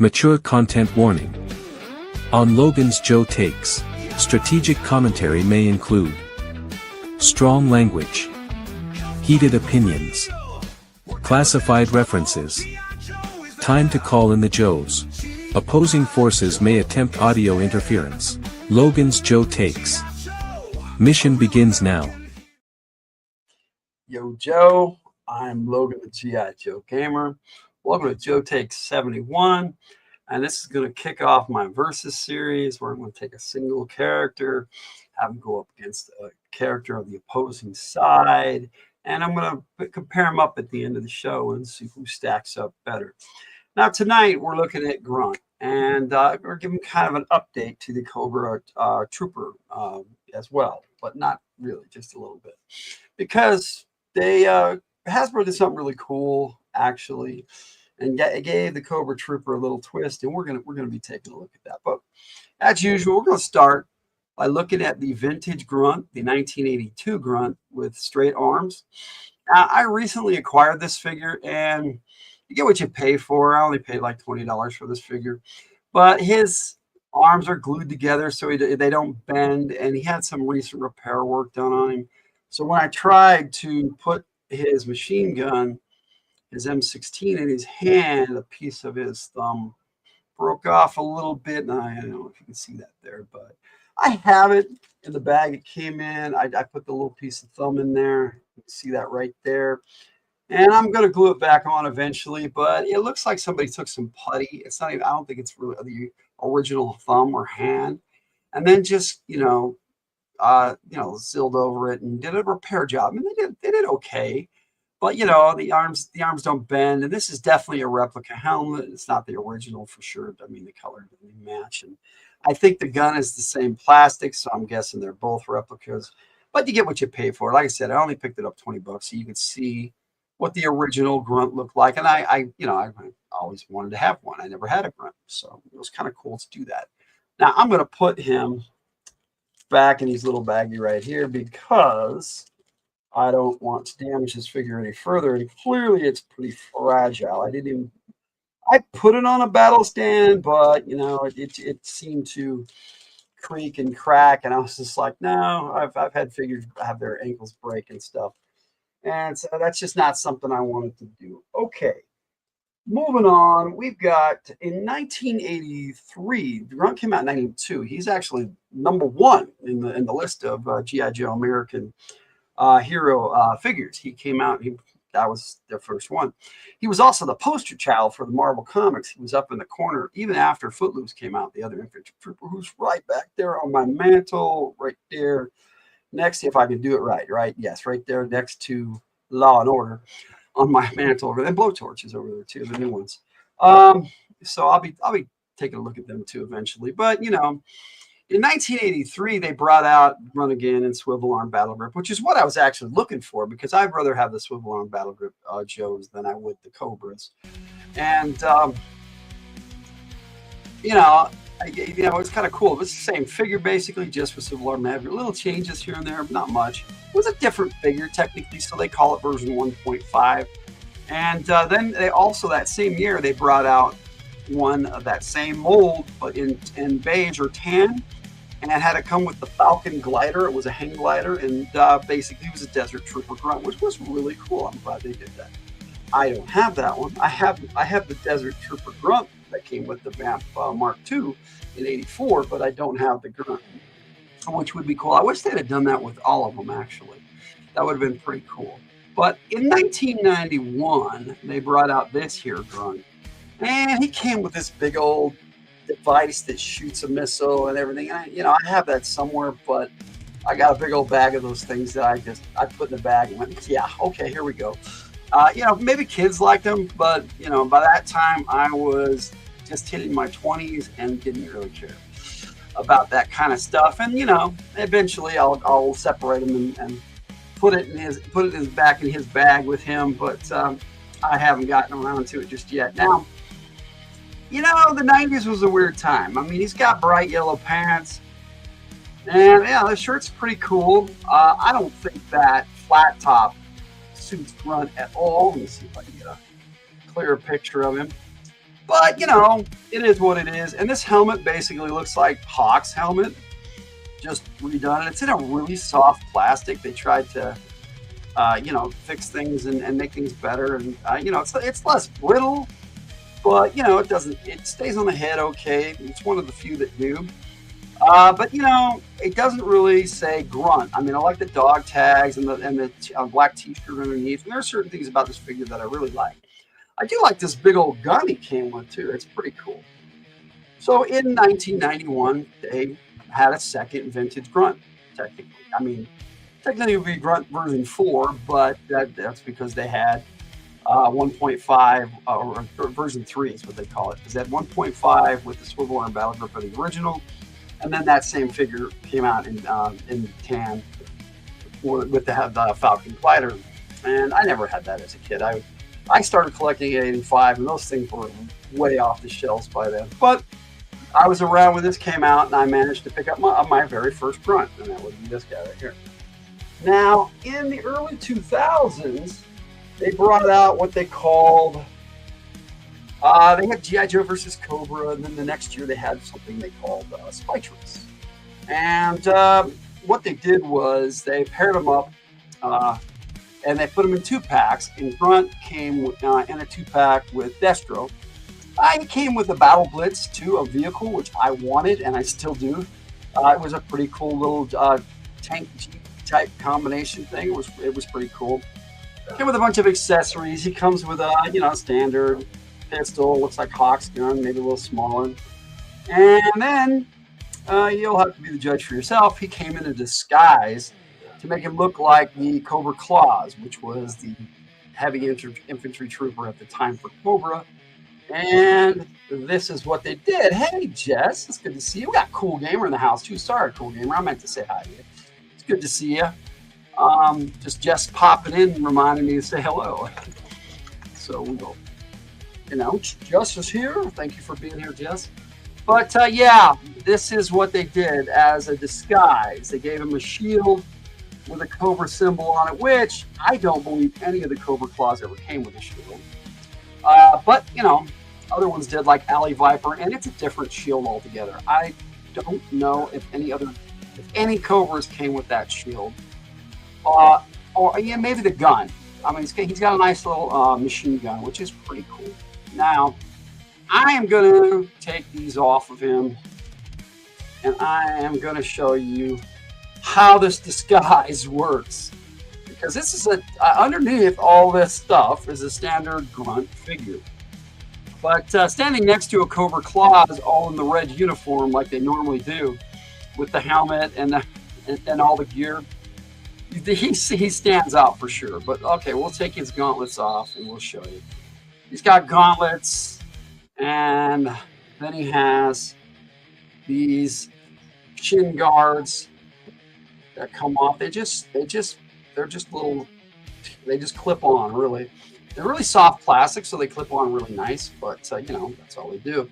Mature content warning. On Logan's Joe Takes, strategic commentary may include strong language, heated opinions, classified references, time to call in the Joes. Opposing forces may attempt audio interference. Logan's Joe Takes. Mission begins now. Yo, Joe. I'm Logan, the G.I. Joe Gamer. Welcome to Joe Takes 71. And this is going to kick off my Versus series where I'm going to take a single character, have him go up against a character of the opposing side, and I'm going to compare them up at the end of the show and see who stacks up better. Now, tonight we're looking at Grunt, and we're giving kind of an update to the Cobra Trooper as well, but not really, just a little bit. Because they Hasbro did something really cool, actually, and it gave the Cobra Trooper a little twist, and we're gonna be taking a look at that. But as usual, we're gonna start by looking at the vintage Grunt, the 1982 Grunt with straight arms. Now, I recently acquired this figure, and you get what you pay for. I only paid like $20 for this figure, but his arms are glued together so they don't bend, and he had some recent repair work done on him. So when I tried to put his machine gun, his M16 in his hand, a piece of his thumb broke off a little bit. And I don't know if you can see that there, but I have it in the bag it came in. I put the little piece of thumb in there. You can see that right there. And I'm going to glue it back on eventually, but it looks like somebody took some putty. It's not even, I don't think it's really the original thumb or hand. And then just, zilled over it and did a repair job. I mean, they did okay. But, the arms don't bend. And this is definitely a replica helmet. It's not the original for sure. I mean, the color doesn't match. And I think the gun is the same plastic, so I'm guessing they're both replicas. But you get what you pay for. Like I said, I only picked it up $20 so you could see what the original Grunt looked like. And I always wanted to have one. I never had a Grunt, so it was kind of cool to do that. Now, I'm going to put him back in his little baggie right here because I don't want to damage this figure any further. And clearly it's pretty fragile. I put it on a battle stand, but it seemed to creak and crack. And I was just like, no, I've had figures have their ankles break and stuff. And so that's just not something I wanted to do. Okay. Moving on, we've got in 1983, Grunt came out in 1992. He's actually #1 in the list of G.I. Joe American hero figures. He came out, that was their first one. He was also the poster child for the Marvel Comics. He was up in the corner even after Footloose came out, the other infantry trooper, who's right back there on my mantle, right there. next, if I can do it right? Yes, right there next to Law and Order on my mantle over there. And Blowtorch is over there too, the new ones. So I'll be taking a look at them too eventually. But you know, in 1983, they brought out Run Again and Swivel Arm Battle Grip, which is what I was actually looking for because I'd rather have the Swivel Arm Battle Grip Joes than I would the Cobras. And you know, it's kind of cool. It's the same figure basically, just with Swivel Arm Battle Grip. Little changes here and there, but not much. It was a different figure technically, so they call it version 1.5. And then they also, that same year, they brought out one of that same mold, but in beige or tan, and it had to come with the Falcon glider. It was a hang glider, and basically it was a Desert Trooper Grunt, which was really cool. I'm glad they did that. I don't have that one. I have the Desert Trooper Grunt that came with the Vamp Mark II in '84, but I don't have the Grunt, which would be cool. I wish they'd have done that with all of them, actually. That would have been pretty cool. But in 1991, they brought out this here Grunt. And he came with this big old device that shoots a missile and everything. And I have that somewhere, but I got a big old bag of those things that I put in the bag and went, yeah, okay, here we go. Maybe kids liked them, but by that time I was just hitting my 20s and didn't really care about that kind of stuff. And eventually I'll separate them and put it back in his bag with him, but I haven't gotten around to it just yet. Now, the 90s was a weird time. I mean, he's got bright yellow pants, and yeah, the shirt's pretty cool. I don't think that flat top suits Grunt at all. Let me see if I can get a clearer picture of him. But it is what it is. And this helmet basically looks like Hawk's helmet, just redone. It's in a really soft plastic. They tried to fix things and make things better, and it's less brittle, but it stays on the head okay. It's one of the few that do, but it doesn't really say Grunt. I mean, I like the dog tags and the black t-shirt underneath, and there are certain things about this figure that I really like. I do like this big old gun he came with too. It's pretty cool. So in 1991, they had a second vintage Grunt, technically. I mean, technically it would be Grunt version 4, but that's because they had 1.5, or version 3 is what they call it. Because they had 1.5 with the Swivel Arm Battle Grip of the original, and then that same figure came out in tan with the Falcon glider. And I never had that as a kid. I started collecting in '85, and those things were way off the shelves by then. But I was around when this came out, and I managed to pick up my very first Grunt, and that would be this guy right here. Now, in the early 2000s, they brought out what they called, they had G.I. Joe versus Cobra, and then the next year they had something they called Spikes. And what they did was they paired them up, and they put them in 2-packs, and Grunt came in a 2-pack with Destro. He came with a Battle Blitz, too, a vehicle, which I wanted, and I still do. It was a pretty cool little tank Jeep type combination thing. It was pretty cool. Came with a bunch of accessories. He comes with a standard pistol, looks like Hawk's gun, maybe a little smaller. And then you'll have to be the judge for yourself. He came in a disguise to make him look like the Cobra Claws, which was the heavy infantry trooper at the time for Cobra. And this is what they did. Hey, Jess, it's good to see you. We got Cool Gamer in the house, too. Sorry, Cool Gamer. I meant to say hi to you. It's good to see you. Just Jess popping in and reminding me to say hello. So we go, Jess is here. Thank you for being here, Jess. But yeah, this is what they did as a disguise. They gave him a shield with a Cobra symbol on it, which I don't believe any of the Cobra Claws ever came with a shield. But other ones did, like Alley Viper, and it's a different shield altogether. I don't know if any Cobras came with that shield. Or yeah, maybe the gun. I mean, he's got a nice little machine gun, which is pretty cool. Now, I am going to take these off of him, and I am going to show you how this disguise works. Because this is underneath all this stuff is a standard Grunt figure. But standing next to a Cobra Claws, all in the red uniform like they normally do, with the helmet and all the gear, he stands out for sure. But okay, we'll take his gauntlets off and we'll show you. He's got gauntlets, and then he has these shin guards that come off. They're just little. They just clip on. Really, they're really soft plastic, so they clip on really nice. But you know, that's all they do.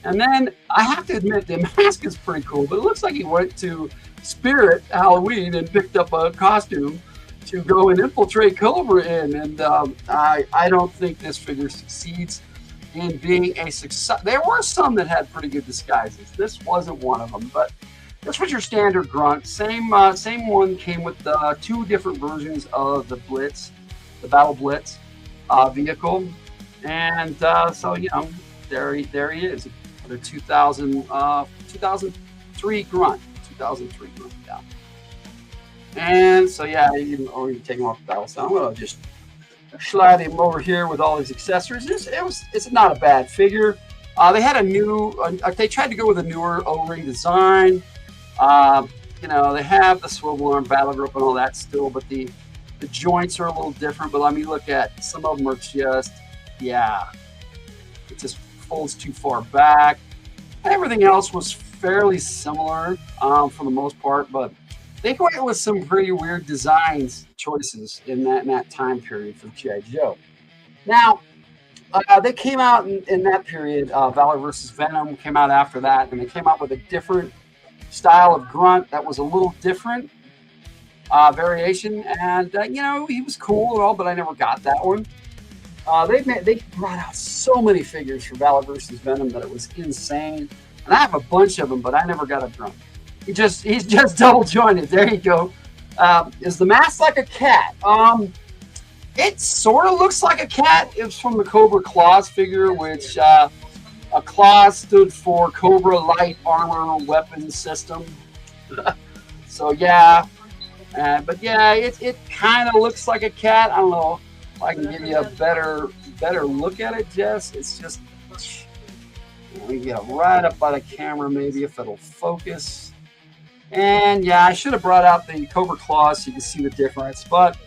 And then I have to admit, the mask is pretty cool. But it looks like he went to Spirit Halloween and picked up a costume to go and infiltrate Cobra in. And I don't think this figure succeeds in being a success. There were some that had pretty good disguises. This wasn't one of them, but this was your standard Grunt. Same one came with 2 different versions of the Blitz, the Battle Blitz vehicle. And so, you know, there he is. The 2003 Grunt. 2003 Grunt, yeah. And so, yeah, you can already take him off the battle. So I'm going to just slide him over here with all his accessories. It's not a bad figure. They had they tried to go with a newer O-ring design. You know, they have the swivel arm, battle grip, and all that still, but the joints are a little different. But let me look at some of them are just, yeah, it just folds too far back. And everything else was fairly similar for the most part, but they went with some pretty weird designs choices in that time period for G.I. Joe. Now, they came out in that period. Valor versus Venom came out after that, and they came out with a different style of Grunt that was a little different variation. And you know, he was cool and all, but I never got that one. They brought out so many figures for Valor versus Venom that it was insane. And I have a bunch of them, but I never got a Grunt. He's just double jointed. There you go. Is the mask like a cat? It sort of looks like a cat. It was from the Cobra Claws figure, which a Claws stood for Cobra Light Armor Weapon System. So yeah, but yeah, it kind of looks like a cat. I don't know if I can give you a better look at it, Jess. It's just, we get right up by the camera, maybe if it'll focus. And yeah, I should have brought out the Cobra Claws so you can see the difference, but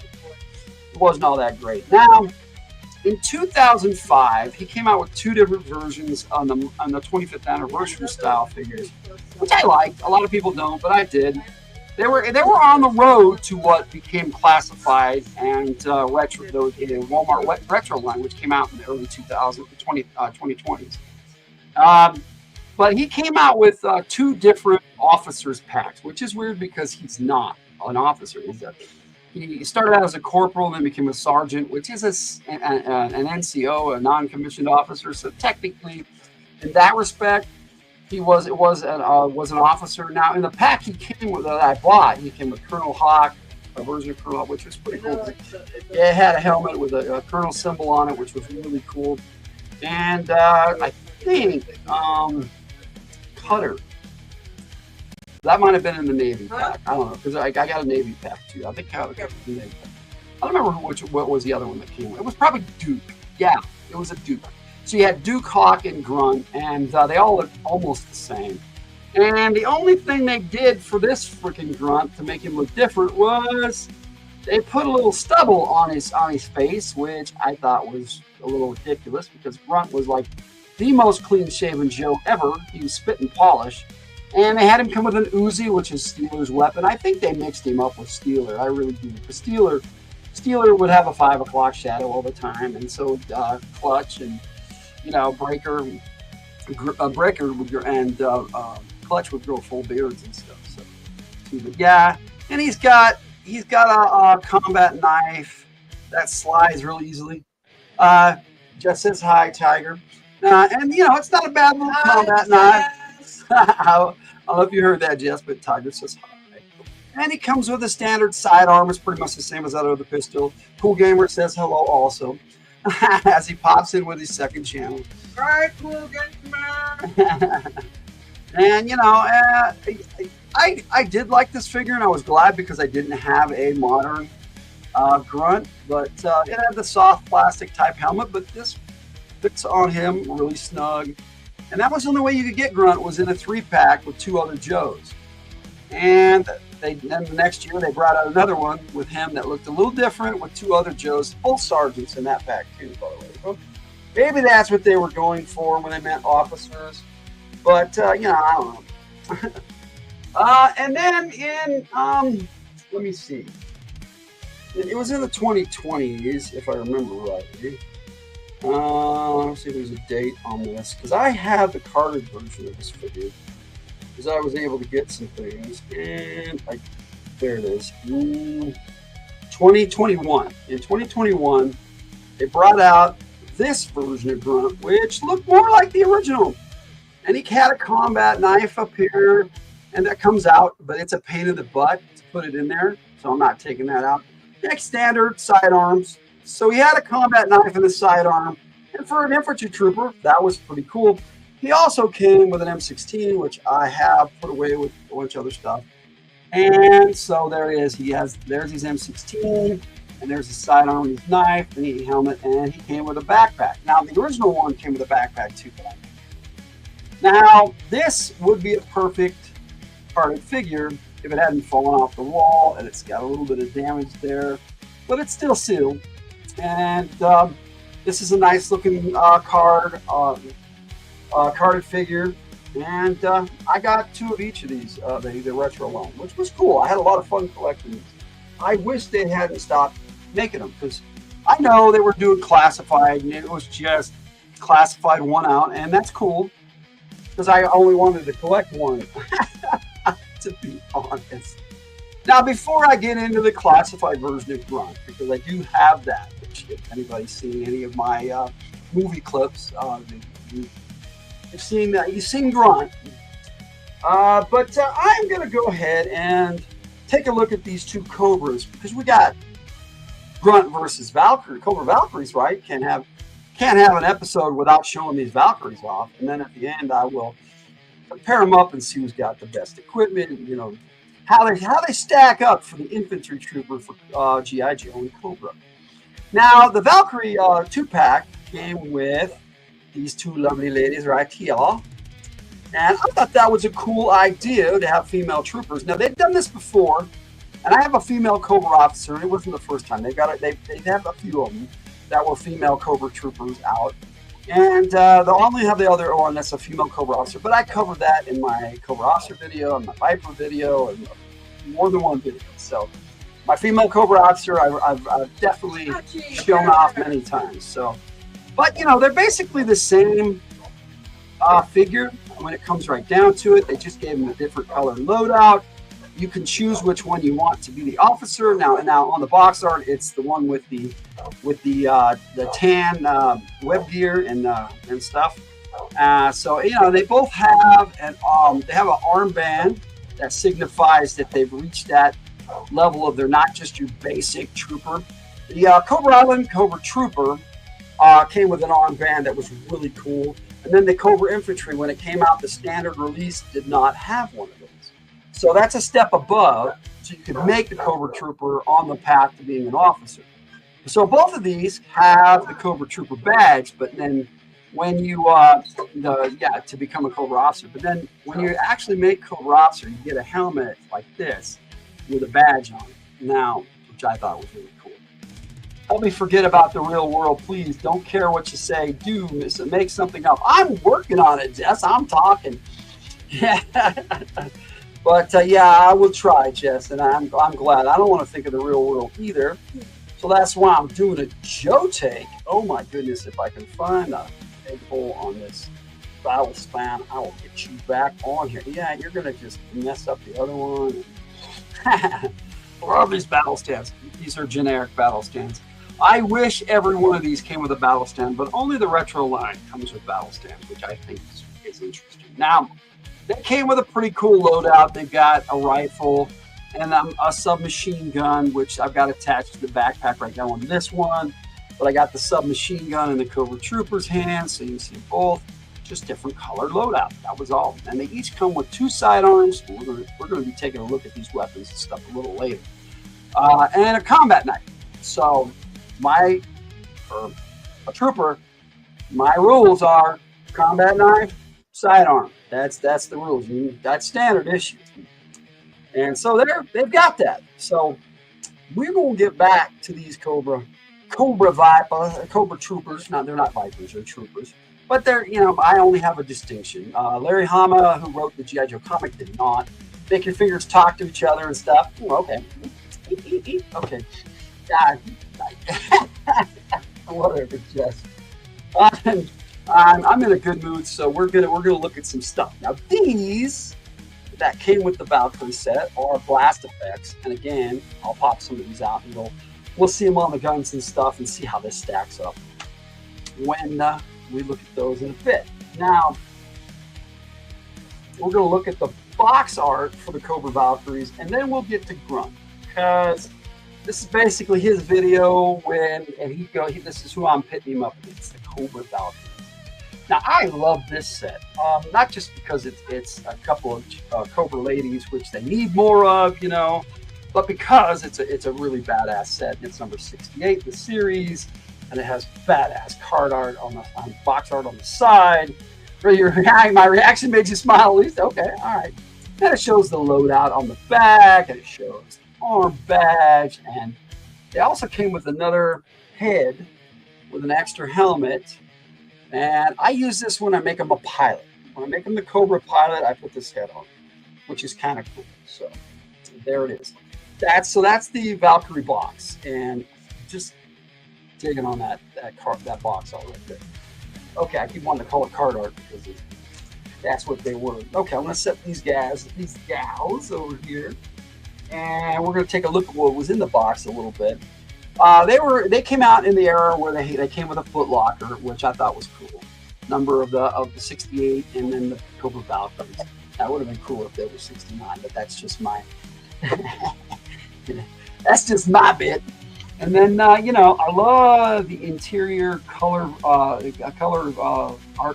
it wasn't all that great. Now, in 2005, he came out with 2 different versions on the 25th anniversary style figures, which I liked. A lot of people don't, but I did. They were on the road to what became Classified and retro, the Walmart retro line, which came out in the early 2020s. But he came out with 2 different officers packs, which is weird because he's not an officer. He started out as a corporal, then became a sergeant, which is an NCO, a non-commissioned officer. So technically, in that respect, he was an officer. Now in the pack he came with that I bought, he came with Colonel Hawk, a version of Colonel Hawk, which was pretty cool. It had a helmet with a Colonel symbol on it, which was really cool. And I think Cutter. That might have been in the Navy pack. I don't know, because I got a Navy pack too. I think Cutter got the Navy pack. I don't remember what was the other one that came with. It was probably Duke. Yeah, it was a Duke. So you had Duke, Hawk, and Grunt, and they all look almost the same. And the only thing they did for this freaking Grunt to make him look different was they put a little stubble on his face, which I thought was a little ridiculous because Grunt was like the most clean-shaven Joe ever. He was spit and polish. And they had him come with an Uzi, which is Steeler's weapon. I think they mixed him up with Steeler. I really do. Because Steeler would have a 5 o'clock shadow all the time, and so Clutch and Breaker would Clutch would grow full beards and stuff. So, but yeah, and he's got a combat knife that slides real easily. Just says hi, Tiger. And it's not a bad little combat knife. I don't know if you heard that, Jess, but Tiger says hi. And he comes with a standard sidearm. It's pretty much the same as that other pistol. Cool Gamer says hello also. As he pops in with his second channel. All right, Cool Gamer. And, I did like this figure, and I was glad because I didn't have a modern Grunt. But it had the soft plastic type helmet, but this fits on him really snug. And that was the only way you could get Grunt, was in a 3-pack with 2 other Joes. And then the next year they brought out another one with him that looked a little different with 2 other Joes, both sergeants in that pack too, by the way. So maybe that's what they were going for when they meant officers, but I don't know. And then in let me see, it was in the 2020s if I remember rightly. Let's see if there's a date on this, because I have the carded version of this figure. Because I was able to get some things, and there it is. 2021. In 2021, they brought out this version of Grunt, which looked more like the original. And he had a combat knife up here, and that comes out, but it's a pain in the butt to put it in there, so I'm not taking that out. Next, standard sidearms. So he had a combat knife in the sidearm, and for an infantry trooper, that was pretty cool. He also came with an M16, which I have put away with a bunch of other stuff. And so there he is. There's his M16, and there's his sidearm, his knife, and his helmet, and he came with a backpack. Now, the original one came with a backpack too. Now, this would be a perfect carded figure if it hadn't fallen off the wall, and it's got a little bit of damage there, but it's still sealed. And this is a nice looking carded figure, and I got 2 of each of these, the retro line, which was cool. I had a lot of fun collecting these. I wish they hadn't stopped making them, because I know they were doing classified, and it was just classified one out, and that's cool, because I only wanted to collect one, to be honest. Now, before I get into the classified version of Grunt, because I do have that, which if anybody's seen any of my movie clips, you've seen Grunt. But I'm going to go ahead and take a look at these 2 Cobras, because we got Grunt versus Valkyrie. Cobra Valkyries, right? Can't have an episode without showing these Valkyries off. And then at the end, I will compare them up and see who's got the best equipment, and, how they stack up for the infantry trooper for G.I. Joe and Cobra. Now, the Valkyrie 2-pack came with these 2 lovely ladies right here. And I thought that was a cool idea to have female troopers. Now, they've done this before, and I have a female Cobra officer, and it wasn't the first time. They have a few of them that were female Cobra troopers out. And they'll only have the other one that's a female Cobra officer. But I covered that in my Cobra officer video, and my Viper video, and more than one video. So my female Cobra officer, I've definitely shown off many times. So, but they're basically the same figure when it comes right down to it. They just gave them a different color loadout. You can choose which one you want to be the officer. Now on the box art, it's the one with the tan web gear and stuff. So they both have an armband that signifies that they've reached that level of they're not just your basic trooper. The Cobra Island Cobra Trooper came with an armband that was really cool. And then the Cobra Infantry, when it came out, the standard release did not have one of those. So that's a step above, so you can make the Cobra Trooper on the path to being an officer. So both of these have the Cobra Trooper badge, but then when you, to become a Cobra officer, but then when you actually make Cobra officer, you get a helmet like this with a badge on it now, which I thought was really cool. Help me forget about the real world, please. Don't care what you say. Do make something up. I'm working on it, Jess. I'm talking. Yeah. But I will try, Jess, and I'm glad. I don't want to think of the real world either. So that's why I'm doing a Joe take. Oh my goodness, if I can find a big hole on this battle span, I will get you back on here. Yeah, you're gonna just mess up the other one. Where are these battle stands? These are generic battle stands. I wish every one of these came with a battle stand, but only the retro line comes with battle stands, which I think is interesting. Now, they came with a pretty cool loadout. They've got a rifle and a submachine gun, which I've got attached to the backpack right now on this one. But I got the submachine gun in the Cobra Trooper's hands, so you can see both. Just different color loadout. That was all. And they each come with 2 sidearms. We're going to be taking a look at these weapons and stuff a little later. And a combat knife. So a trooper, my rules are combat knife, sidearm. That's the rules. That's standard issue. And so they've got that. So we're going to get back to these Cobra Viper, Cobra troopers. Now, they're not Vipers, they're troopers. But they're, I only have a distinction. Larry Hama, who wrote the G.I. Joe comic, did not. Make your fingers talk to each other and stuff. Ooh, okay. Okay. Whatever, Jess. I'm in a good mood, so we're gonna look at some stuff. Now, these that came with the Valkyrie set are blast effects, and again, I'll pop some of these out and we'll see them on the guns and stuff and see how this stacks up when we look at those in a bit. Now, we're going to look at the box art for the Cobra Valkyries, and then we'll get to Grunt, because this is basically his video this is who I'm pitting him up against, the Cobra Valkyries. Now, I love this set, not just because it's a couple of Cobra ladies, which they need more of, but because it's a really badass set. It's number 68 in the series, and it has badass card art on box art on the side. My reaction makes you smile at least. Okay, all right. And it shows the loadout on the back, and it shows the arm badge, and they also came with another head with an extra helmet. And I use this when I make them a pilot. When I make them the Cobra pilot, I put this head on, which is kind of cool. So there it is. That's the Valkyrie box, and just digging on that box art right there. Okay, I keep wanting to call it card art because that's what they were. Okay, I'm gonna set these gals over here, and we're gonna take a look at what was in the box a little bit. They came out in the era where they came with a foot locker, which I thought was cool. Number of the 68, and then the Cobra Valkyries. That would have been cool if they were 69, but that's just my bit. And then I love the interior color art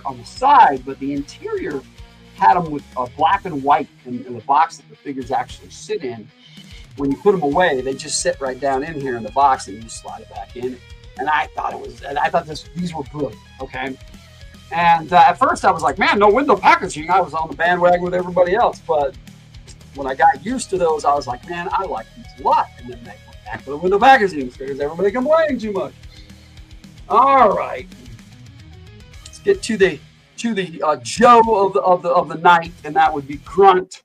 on the side, but the interior had them with black and white in the box that the figures actually sit in. When you put them away, they just sit right down in here in the box, and you slide it back in. And I thought these were brilliant. Okay. And at first I was like, man, no window packaging. I was on the bandwagon with everybody else. But when I got used to those, I was like, man, I like these a lot. And then they went back to the window packaging because everybody complaining too much. All right. Let's get to the Joe of the night, and that would be Grunt,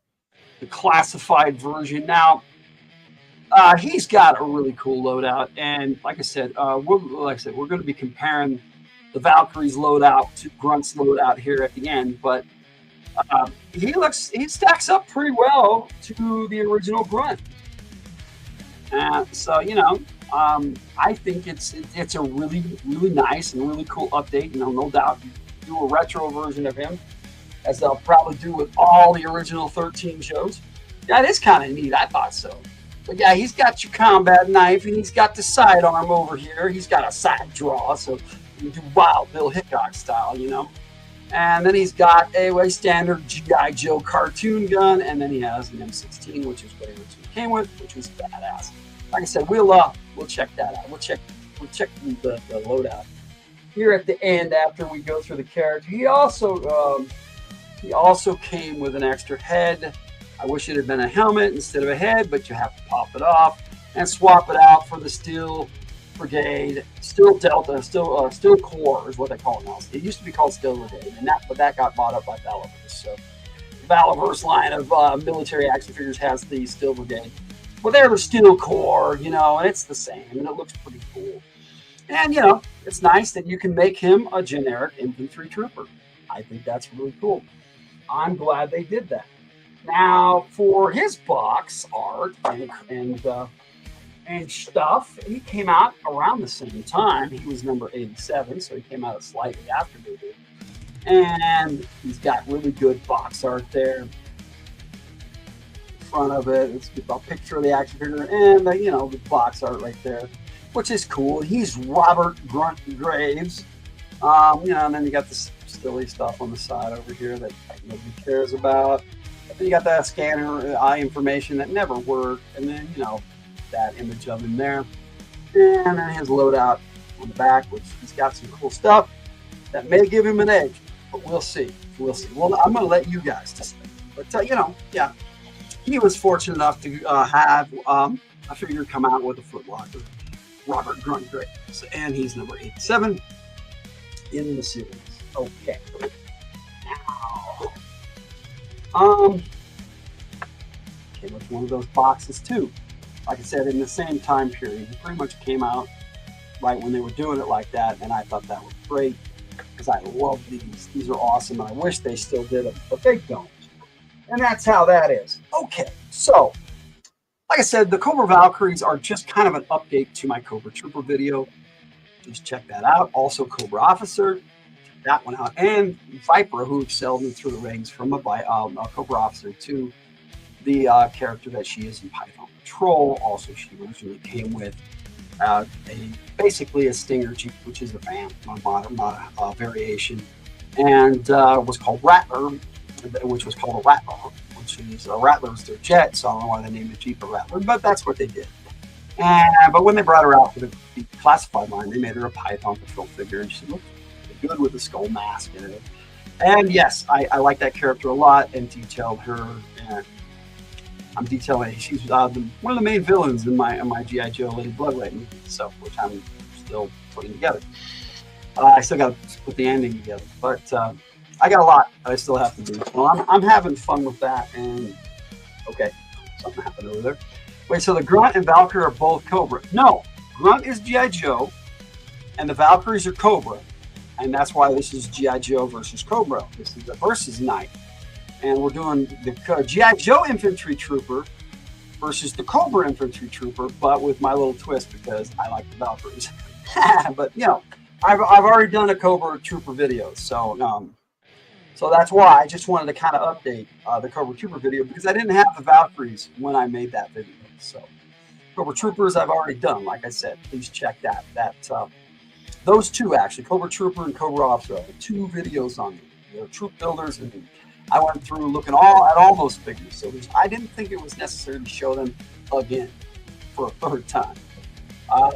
the classified version. Now, he's got a really cool loadout, and like I said, we're going to be comparing the Valkyries loadout to Grunt's loadout here at the end. But he stacks up pretty well to the original Grunt. So I think it's a really, really nice and really cool update. No doubt, do a retro version of him, as they'll probably do with all the original 13 shows. That is kind of neat. I thought so. But yeah, he's got your combat knife, and he's got the sidearm over here. He's got a side draw, so you can do Wild Bill Hickok style, And then he's got a standard G.I. Joe cartoon gun, and then he has an M16, which is what he originally came with, which was badass. Like I said, we'll check that out. We'll check the loadout here at the end after we go through the character. He also came with an extra head. I wish it had been a helmet instead of a head, but you have to pop it off and swap it out for the Steel Brigade, Steel Delta, Steel Corps is what they call it now. It used to be called Steel Brigade, but that got bought up by Valkyries. So the Valkyries line of military action figures has the Steel Brigade. Well, they're the Steel Corps, and it's the same, and it looks pretty cool. And, it's nice that you can make him a generic infantry trooper. I think that's really cool. I'm glad they did that. Now, for his box art and stuff, he came out around the same time. He was number 87, so he came out slightly after they did. And he's got really good box art there. Front of it, it's a picture of the action figure, and the box art right there, which is cool. He's Robert Grunt Graves. And then you got this silly stuff on the side over here that nobody cares about. Then you got that scanner eye information that never worked, and then that image of him there, and then his loadout on the back, which he's got some cool stuff that may give him an edge, but we'll see. Well, I'm going to let you guys decide. But he was fortunate enough to have a figure come out with a footlocker, Robert Grunt, and he's number 87 in the series. Okay. Now, came with one of those boxes too. Like I said, in the same time period, it pretty much came out right when they were doing it like that, and I thought that was great because I love these. These are awesome, and I wish they still did them, but they don't. And that's how that is. Okay, so like I said, the Cobra Valkyries are just kind of an update to my Cobra Trooper video. Just check that out. Also, Cobra Officer, check that one out, and Viper, who excelled me through the ranks from a Cobra Officer to the character that she is in Python Patrol. Also, she originally came with basically a Stinger Jeep, which is a modern variation, and was called Rattler, which was called a Rattler, which is a Rattler's their jet, so I don't know why they named the Jeep a Rattler, but that's what they did. But when they brought her out for the classified line, they made her a Python Patrol figure, and she looked good with the skull mask and it. And yes, I like that character a lot, and detailed her. And I'm detailing. She's one of the main villains in my G.I. Joe Lady Bloodright movie, so which I'm still putting together. I still got to put the ending together, but I got a lot I still have to do. Well, I'm having fun with that, and okay, something happened over there. Wait, so the Grunt and Valkyrie are both Cobra? No, Grunt is G.I. Joe, and the Valkyries are Cobra, and that's why this is G.I. Joe versus Cobra. This is the versus night, and we're doing the G.I. Joe Infantry Trooper versus the Cobra Infantry Trooper, but with my little twist because I like the Valkyries. But you know, I've already done a Cobra Trooper video, so so that's why I just wanted to kind of update the Cobra Trooper video, because I didn't have the Valkyries when I made that video. So Cobra Troopers I've already done. Like I said, please check that. Those two actually, Cobra Trooper and Cobra Officer, are the two videos on them. They're troop builders, and I went through looking at all those figures. So I didn't think it was necessary to show them again for a third time.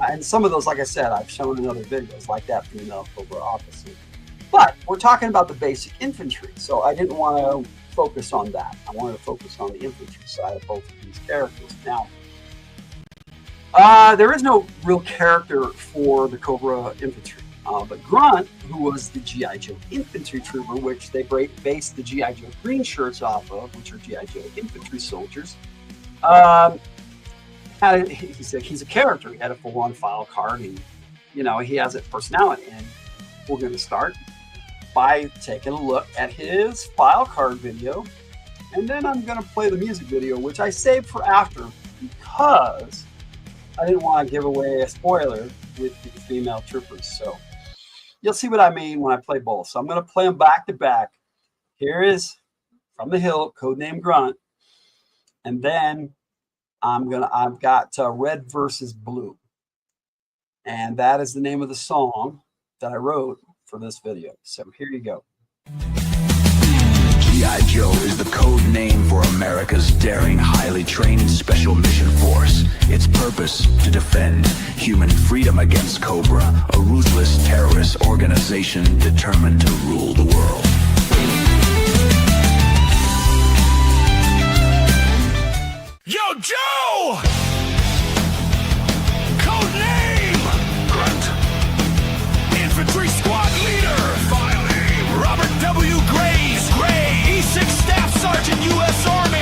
And some of those, like I said, I've shown in other videos, like that female Cobra Officer. But we're talking about the basic infantry, so I didn't want to focus on that. I wanted to focus on the infantry side of both of these characters. Now, there is no real character for the Cobra infantry, but Grunt, who was the G.I. Joe infantry trooper, which they based the G.I. Joe green shirts off of, which are G.I. Joe infantry soldiers, he said he's a character. He had a full-on file card, and you know, he has a personality. And we're going to start by taking a look at his file card video, and then I'm going to play the music video, which I saved for after because I didn't want to give away a spoiler with the female troopers. So you'll see what I mean when I play both. So I'm going to play them back to back. Here is From the Hill, codename Grunt, and then I've got Red versus Blue, and that is the name of the song that I wrote for this video. So here you go. G.I. Joe is the code name for America's daring, highly trained special mission force. Its purpose, to defend human freedom against Cobra, a ruthless terrorist organization determined to rule the world. Yo, Joe! Code name! Grunt. Infantry squad leader! File name! Robert W. Graves, Gray, E6 Staff Sergeant, U.S. Army.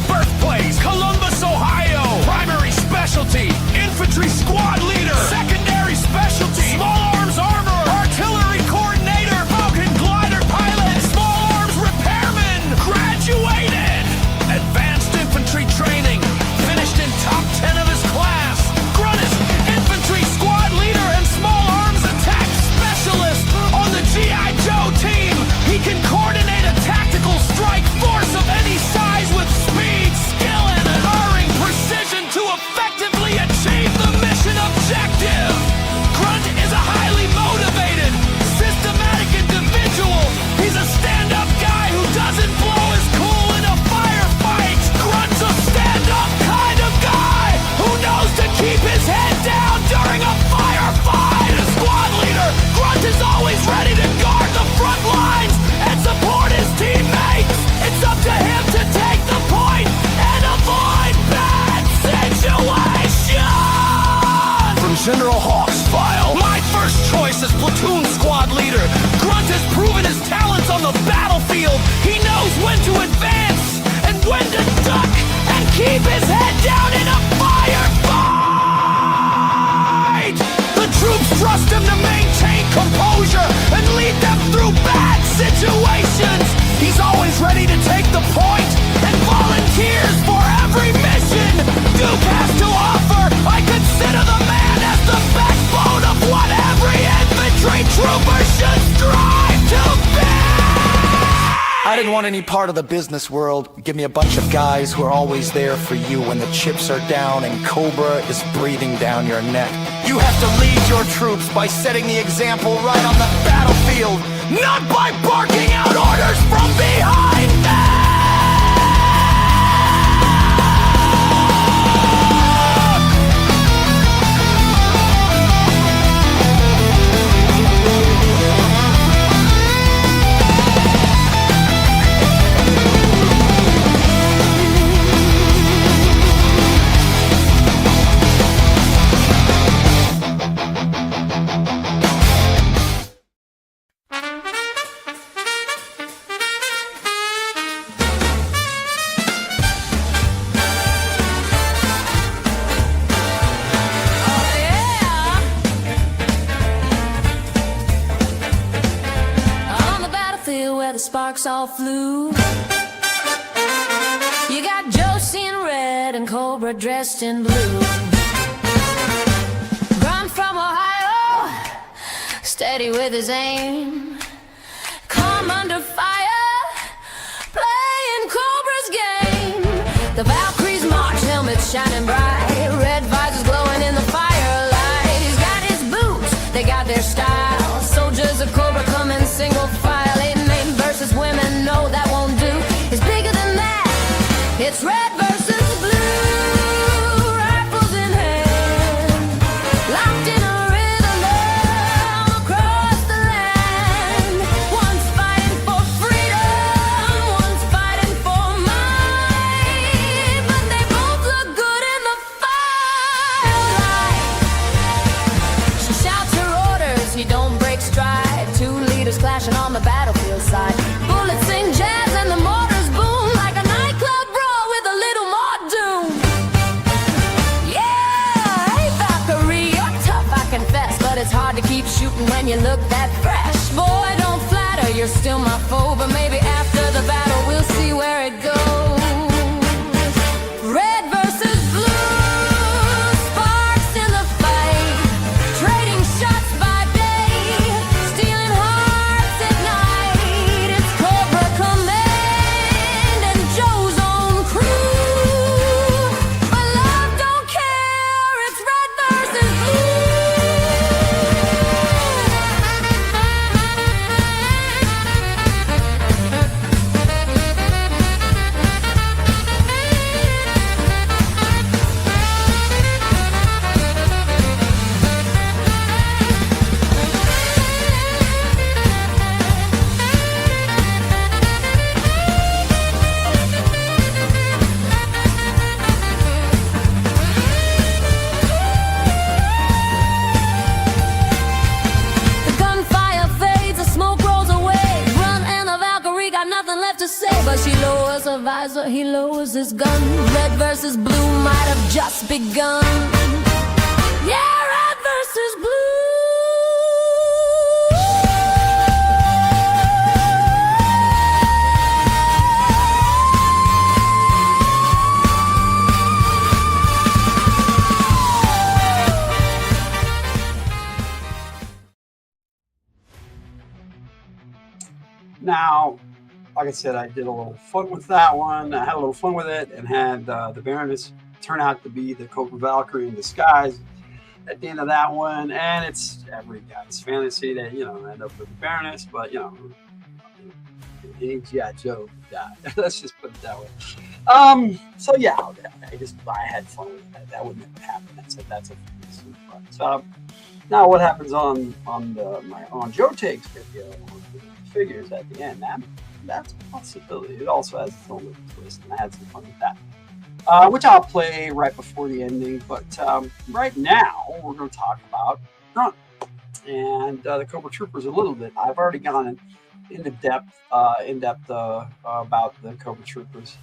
Birthplace, Columbus, Ohio. Primary specialty, infantry squad leader. Secondary specialty, small arms armor. Artillery coordinator, Falcon glider pilot. Small arms repairman. Graduated. Advanced infantry training. Finished in top General Hawk's file. My first choice is platoon squad leader. Grunt has proven his talents on the battlefield. He knows when to advance and when to duck and keep his head down in a firefight. The troops trust him to maintain composure and lead them through bad situations. He's always ready to take the point and volunteers for every mission Duke has to offer. I consider the man as the backbone of what every infantry trooper should strive to be. I didn't want any part of the business world. Give me a bunch of guys who are always there for you when the chips are down and Cobra is breathing down your neck. You have to lead your troops by setting the example right on the battlefield, not by barking out orders from behind them! Sparks all flew. You got Josie in red and Cobra dressed in blue. Grunt from Ohio, steady with his aim. Come under fire, playing Cobra's game. The Valkyries march, helmets shining bright, red visors glowing in the firelight. He's got his boots, they got their style. Soldiers of Cobra come in single file. Women know that won't do. It's bigger than that. It's red versus blue, rifles in hand, locked in a rhythm all across the land. One's fighting for freedom, one's fighting for might, but they both look good in the firelight. She shouts her orders, he don't break stride. Two leaders clashing on the battlefield side. Bullets sing jazz and the mortars boom like a nightclub brawl with a little more doom. Yeah, hey Valkyrie, you're tough, I confess, but it's hard to keep shooting when you look that fresh. Boy, don't flatter, you're still my foe, but maybe after the battle we'll see where it goes. Red versus blue, sparks in the fight, trading shots by day, stealing hearts at night. It's Cobra Command and Joe's own crew, but love don't care, it's red versus blue. The gunfire fades, the smoke rolls away. Grunt and the Valkyrie got nothing left to say, but she lowers her visor, he lowers his gun. Red versus blue might have just begun. Yeah, red versus blue. Now, like I said, I did a little fun with that one. I had a little fun with it and had the Baroness turn out to be the Cobra Valkyrie in disguise at the end of that one. And it's every guy's fantasy that, you know, end up with the Baroness, but, you know, any G.I. Joe died. Let's just put it that way. So, yeah, I had fun with that. That wouldn't have happened. That's a fantasy. But, now, what happens on Joe Takes video on the figures at the end? That's a possibility. It also has its own little twist, and I had some fun with that. which I'll play right before the ending. But right now, we're going to talk about Grunt and the Cobra Troopers a little bit. I've already gone into depth about the Cobra Troopers.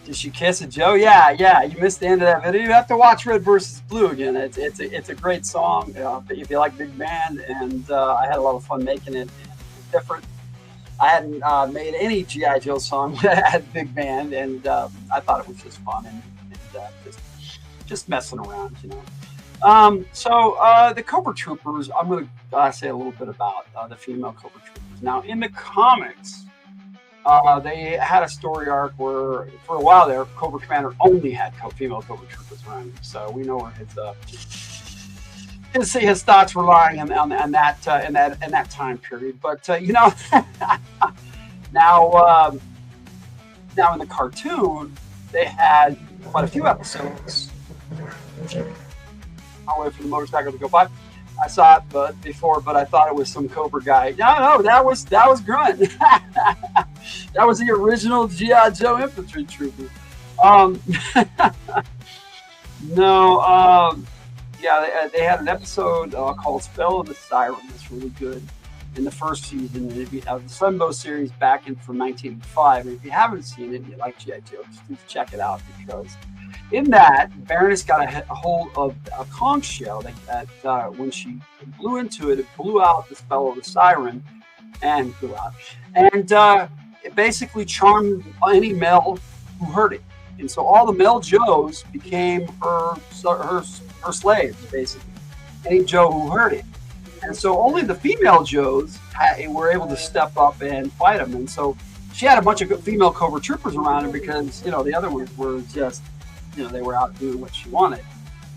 Did she kiss it, Joe? Yeah. You missed the end of that video. You have to watch Red versus Blue again. It's a great song. If you like big band, and I had a lot of fun making it. It's different. I hadn't made any G.I. Joe song that had big band, and I thought it was just fun and just messing around, you know. So the Cobra Troopers, I'm going to say a little bit about the female Cobra Troopers. Now, in the comics, they had a story arc where, for a while there, Cobra Commander only had female Cobra Troopers around him. So we know where his thoughts were lying in that time period. But you know, now in the cartoon, they had quite a few episodes. I'll wait for the motorcycle to go by. I saw it before, but I thought it was some Cobra guy. No, that was Grunt. That was the original G.I. Joe infantry trooper. Yeah, they had an episode called "Spell of the Siren." That's really good in the first season. And if you have the Sunbow series back from 1985, and if you haven't seen it and you like G.I. Joe, just check it out, because in that, Baroness got a hold of a conch shell that when she blew into it, it blew out the spell of the siren and blew out. And it basically charmed any male who heard it. And so all the male Joes became her slaves, basically. Any Joe who heard it. And so only the female Joes were able to step up and fight them. And so she had a bunch of female Cobra Troopers around her because, you know, the other ones were just, you know, they were out doing what she wanted.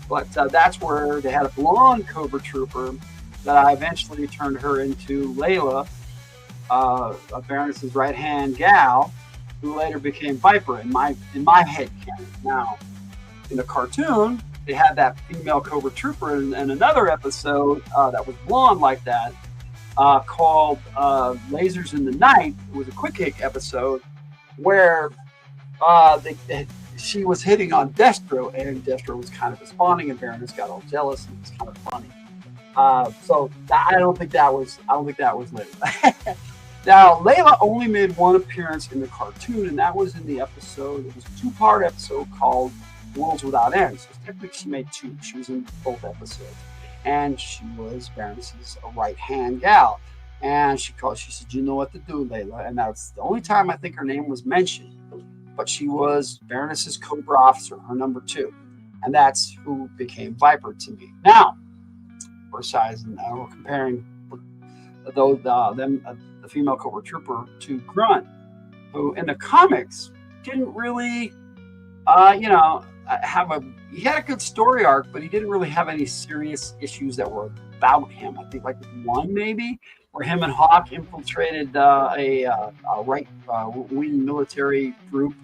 But that's where they had a blonde Cobra Trooper that I eventually turned her into Layla, Baroness's right-hand gal, who later became Viper in my head canon. Now, in the cartoon, they had that female Cobra Trooper in another episode that was blonde like that, called Lasers in the Night. It was a quick hit episode where she was hitting on Destro, and Destro was kind of responding, and Baroness got all jealous, and it was kind of funny. So I don't think that was Layla. Now, Layla only made one appearance in the cartoon, and that was in the episode. It was a two-part episode called Worlds Without End. So technically, she made two. She was in both episodes, and she was Baroness's right-hand gal. And she said, "You know what to do, Layla." And that's the only time I think her name was mentioned. But she was Baroness's Cobra officer, her number 2, and that's who became Viper to me. Now, we're comparing the female Cobra Trooper to Grunt, who in the comics didn't really, he had a good story arc, but he didn't really have any serious issues that were about him. I think like one maybe, where him and Hawk infiltrated a right-wing military group.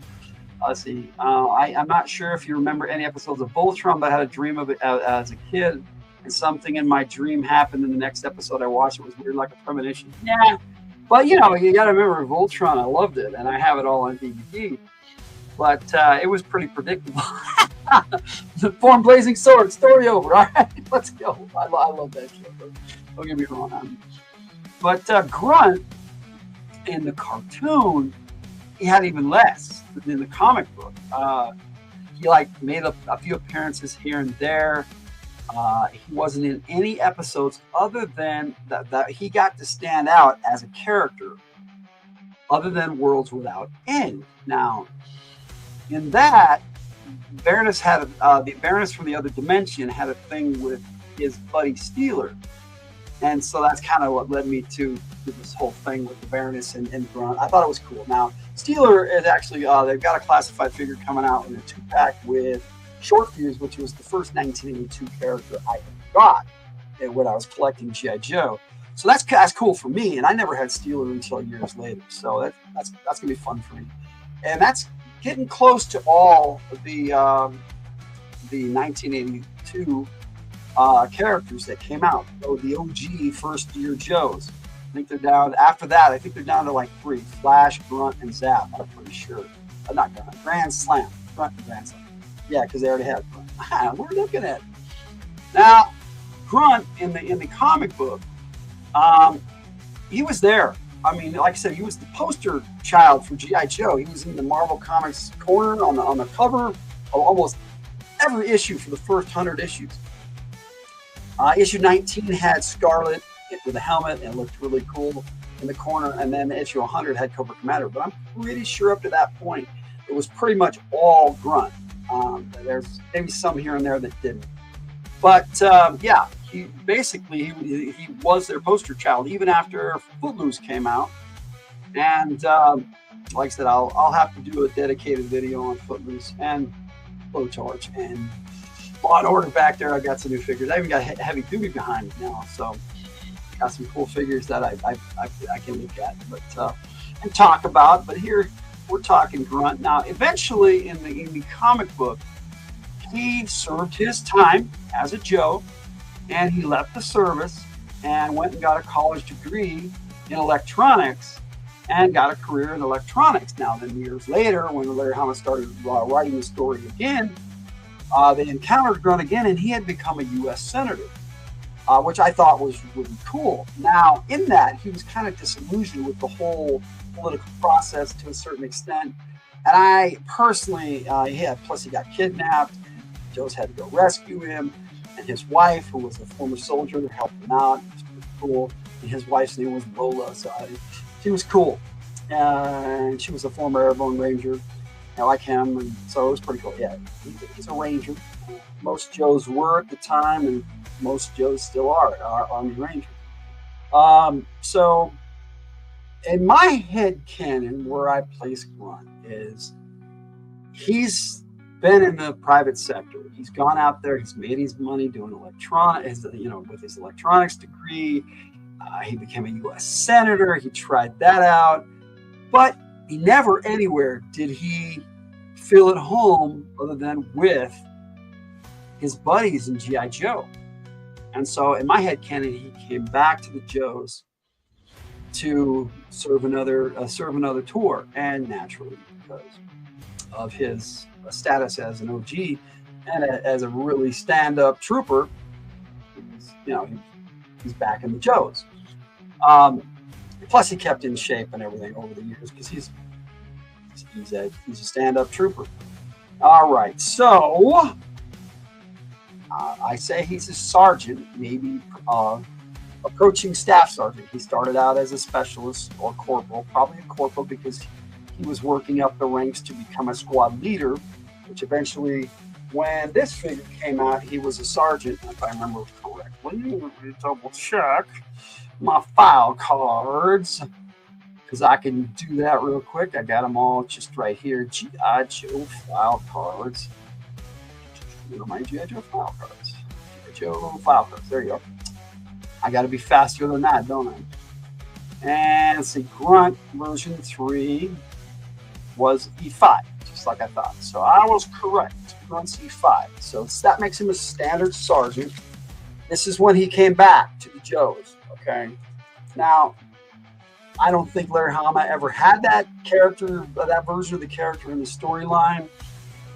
Let's see. I'm not sure if you remember any episodes of Voltron, but I had a dream of it as a kid, and something in my dream happened in the next episode I watched. It was weird, like a premonition. Yeah, but you got to remember Voltron. I loved it, and I have it all on DVD. But it was pretty predictable. The Form Blazing Sword, story over. All right, let's go. I love that show. Don't get me wrong. But Grunt in the cartoon, he had even less than in the comic book. He made a few appearances here and there. He wasn't in any episodes other than that he got to stand out as a character, other than Worlds Without End. Now, in that, Baroness had the Baroness from the other dimension had a thing with his buddy Steeler. And so that's kind of what led me to this whole thing with the Baroness and Grunt. I thought it was cool. Now, Steeler is actually, they've got a classified figure coming out in a 2-pack with Short Fuse, which was the first 1982 character I got when I was collecting G.I. Joe. So that's cool for me, and I never had Steeler until years later. So that's going to be fun for me. And that's getting close to all of the 1982 characters that came out. So the OG first-year Joes. I think they're down, after that, I think they're down to like 3. Flash, Grunt, and Zap, I'm pretty sure. Not Grunt, Grand Slam. Grunt and Grand Slam. Yeah, because they already had Grunt. We're looking at it. Now, Grunt in the comic book, he was there. I mean, like I said, he was the poster child for G.I. Joe. He was in the Marvel Comics corner on the cover of almost every issue for the first 100 issues. Issue 19 had Scarlet with a helmet and looked really cool in the corner, and then issue 100 had Cobra Commander. But I'm pretty sure up to that point, it was pretty much all Grunt. There's maybe some here and there that didn't. But yeah, he was their poster child even after Footloose came out. And like I said, I'll have to do a dedicated video on Footloose and Blowtorch and Law and Order back there. I got some new figures. I even got Heavy Duty behind me now, so got some cool figures that I can look at, but and talk about. But here we're talking Grunt. Now, eventually in the comic book, he served his time as a Joe, and he left the service and went and got a college degree in electronics and got a career in electronics. Now, then years later, when Larry Hama started writing the story again, they encountered Grunt again, and he had become a U.S. Senator, which I thought was really cool. Now, in that, he was kind of disillusioned with the whole political process to a certain extent. And I personally, plus he got kidnapped. Joe's had to go rescue him. And his wife, who was a former soldier, helped him out. It was pretty cool. And his wife's name was Lola, so she was cool. And she was a former Airborne Ranger. I like him, and so it was pretty cool. Yeah, he's a Ranger. Most Joes were at the time, and most Joes still are Army Rangers. So in my head canon, where I place Grunt is he's been in the private sector. He's gone out there. He's made his money doing electronics. With his electronics degree, he became a U.S. Senator. He tried that out, but he never anywhere did he feel at home other than with his buddies in G.I. Joe. And so in my head canon, he came back to the Joes to serve another tour. And naturally, because of his status as an OG and as a really stand-up trooper, he's back in the Joes. Plus, he kept in shape and everything over the years because he's a stand-up trooper. All right, so I say he's a sergeant, maybe approaching staff sergeant. He started out as a specialist or corporal, probably a corporal because he was working up the ranks to become a squad leader, which eventually, when this figure came out, he was a sergeant, if I remember correctly. Let me double check my file cards, because I can do that real quick. I got them all just right here. G.I. Joe file cards. Where are my G.I. Joe file cards? G.I. Joe file cards. There you go. I got to be faster than that, don't I? And let's see, Grunt version 3 was E5, just like I thought. So I was correct. Grunt's E5. So that makes him a standard sergeant. This is when he came back to the Joes. Okay. Now, I don't think Larry Hama ever had that character, that version of the character in the storyline,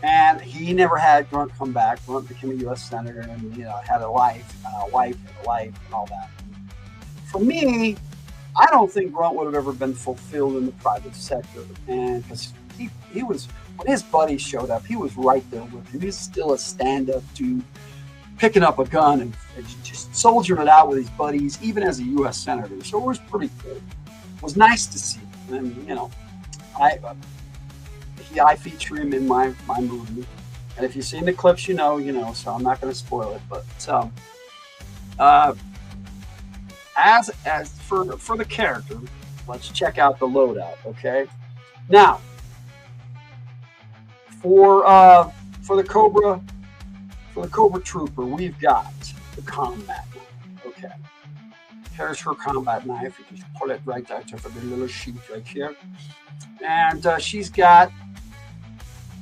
and he never had Grunt come back. Grunt became a U.S. Senator and had a wife and all that. For me, I don't think Grunt would have ever been fulfilled in the private sector, and because he was, when his buddies showed up, he was right there with him. He was still a stand-up dude, picking up a gun and just soldiering it out with his buddies, even as a U.S. Senator. So it was pretty cool. It was nice to see. And, I feature him in my movie. And if you've seen the clips, you know, so I'm not going to spoil it. But as for the character, let's check out the loadout, okay? Now, for the Cobra Trooper, we've got the combat knife. Okay. Here's her combat knife. You can pull it right out of the little sheath right here. And she's got